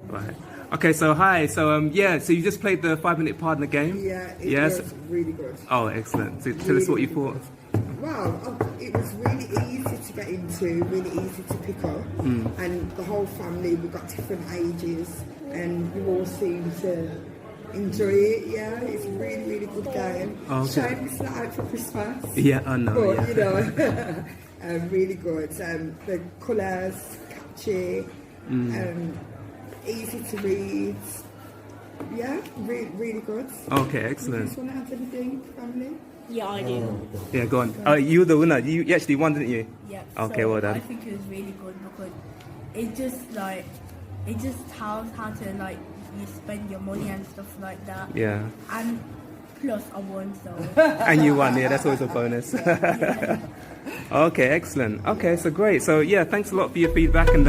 Right. Okay, so hi. So so you just played the 5 Minute Pardna game? Yeah, it Yes. was really good. Oh, excellent. So tell us what you thought. Well, it was really easy to get into, really easy to pick up, and the whole family, we got different ages, and you all seem to enjoy it. Yeah, it's a really, really good game. Oh, okay. Shame it's not out for Christmas. Yeah, I know. But, Yeah. you know, really good. The colours, catchy, easy to read. Yeah, really, really good. Okay, Do you excellent. just want to add anything, family? Yeah, I do. Yeah, go on. Oh, you were the winner. You actually won, didn't you? Yeah. Okay, so well done. I think it was really good because it just tells how to like you spend your money and stuff like that. Yeah. And plus I won, so And you won. Yeah, that's always a bonus. Okay, excellent. Okay, so great. So yeah, thanks a lot for your feedback and